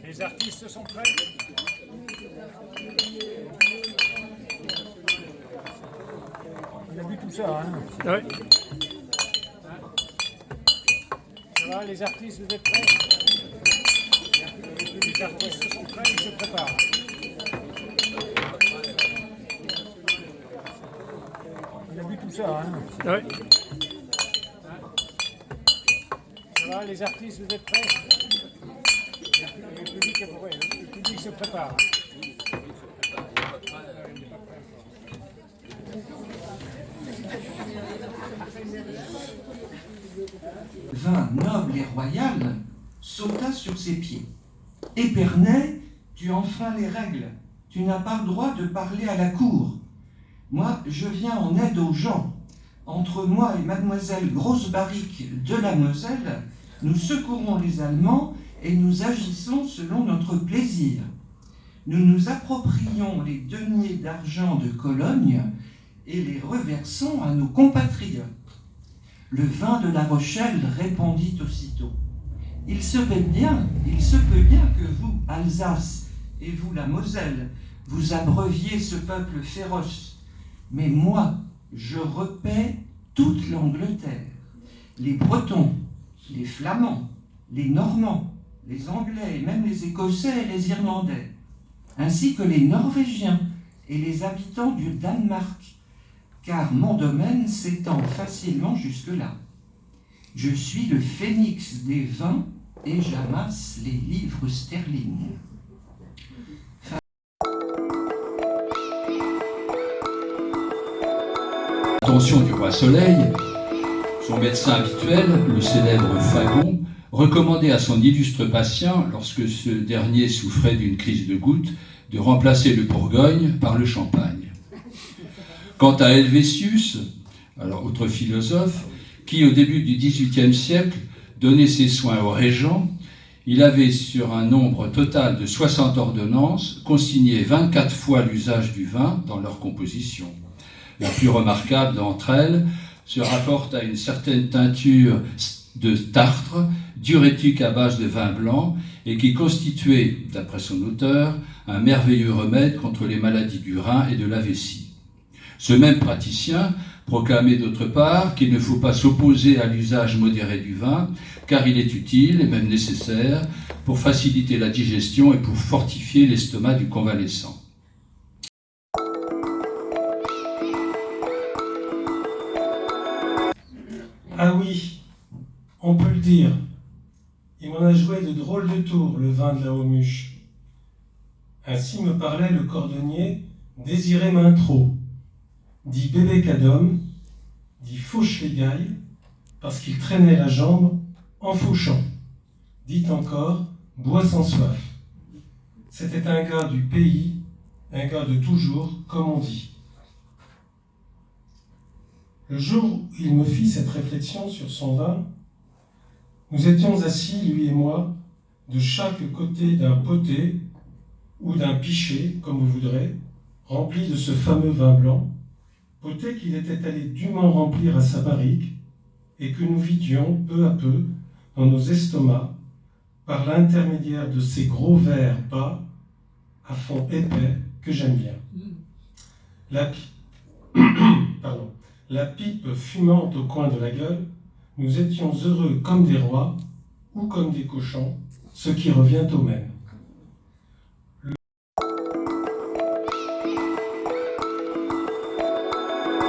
Les artistes sont prêts? On a vu tout ça, hein? Oui. Ça va, les artistes, vous êtes prêts? Les artistes sont prêts, ils se préparent. On a vu tout ça, hein? Oui. Ça va, les artistes, vous êtes prêts? Le public est prêt, le public se prépare. Vin noble et royal sauta sur ses pieds. Épernay, tu enfreins les règles. Tu n'as pas le droit de parler à la cour. Moi, je viens en aide aux gens. Entre moi et mademoiselle Grosse-Barrique de la Moselle, nous secourons les Allemands et nous agissons selon notre plaisir. Nous nous approprions les deniers d'argent de Cologne et les reversons à nos compatriotes. Le vin de La Rochelle répondit aussitôt. Il se peut bien que vous, Alsace, et vous, la Moselle, vous abreuviez ce peuple féroce. Mais moi, je repaie toute l'Angleterre. Les Bretons, les Flamands, les Normands, les Anglais et même les Écossais et les Irlandais, ainsi que les Norvégiens et les habitants du Danemark, car mon domaine s'étend facilement jusque-là. Je suis le phénix des vins et j'amasse les livres sterling. Attention du roi Soleil, son médecin habituel, le célèbre Fagon, recommandait à son illustre patient, lorsque ce dernier souffrait d'une crise de goutte, de remplacer le Bourgogne par le Champagne. Quant à Helvétius, alors autre philosophe, qui au début du XVIIIe siècle donnait ses soins aux régents, il avait sur un nombre total de 60 ordonnances consigné 24 fois l'usage du vin dans leur composition. La plus remarquable d'entre elles se rapporte à une certaine teinture de tartre, diurétique à base de vin blanc, et qui constituait, d'après son auteur, un merveilleux remède contre les maladies du rein et de la vessie. Ce même praticien proclamait d'autre part qu'il ne faut pas s'opposer à l'usage modéré du vin, car il est utile et même nécessaire pour faciliter la digestion et pour fortifier l'estomac du convalescent. Ah oui, on peut le dire. Il m'en a joué de drôles de tours, le vin de la Haut-Muche. Ainsi me parlait le cordonnier Désiré Maintrot, dit bébé cadom, dit fauche les gailles, parce qu'il traînait la jambe en fauchant. Dit encore bois sans soif. C'était un gars du pays, un gars de toujours, comme on dit. Le jour où il me fit cette réflexion sur son vin, nous étions assis, lui et moi, de chaque côté d'un poté ou d'un pichet, comme vous voudrez, rempli de ce fameux vin blanc, poté qu'il était allé dûment remplir à sa barrique et que nous vidions peu à peu dans nos estomacs par l'intermédiaire de ces gros verres bas à fond épais que j'aime bien. La pipe fumante au coin de la gueule, nous étions heureux comme des rois ou comme des cochons, ce qui revient au même.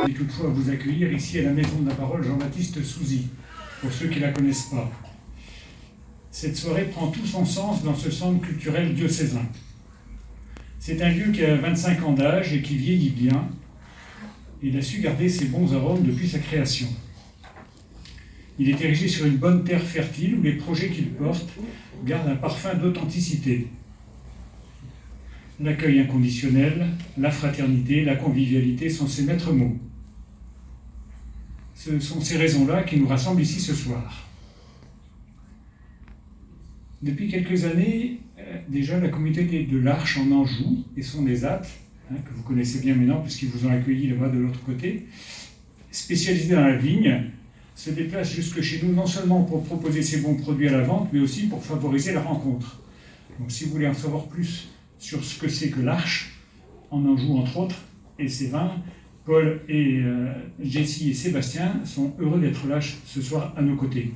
Et toutefois vous accueillir ici à la Maison de la Parole Jean-Baptiste Souzy, pour ceux qui ne la connaissent pas. Cette soirée prend tout son sens dans ce centre culturel diocésain. C'est un lieu qui a 25 ans d'âge et qui vieillit bien. Il a su garder ses bons arômes depuis sa création. Il est érigé sur une bonne terre fertile où les projets qu'il porte gardent un parfum d'authenticité. L'accueil inconditionnel, la fraternité, la convivialité sont ses maîtres mots. Ce sont ces raisons-là qui nous rassemblent ici ce soir. Depuis quelques années, déjà la communauté de l'Arche en Anjou et son ESAT, que vous connaissez bien maintenant puisqu'ils vous ont accueilli là-bas de l'autre côté, spécialisé dans la vigne, se déplace jusque chez nous non seulement pour proposer ses bons produits à la vente, mais aussi pour favoriser la rencontre. Donc si vous voulez en savoir plus sur ce que c'est que l'Arche, en Anjou entre autres, et ses vins, Paul et Jessie et Sébastien sont heureux d'être là ce soir à nos côtés.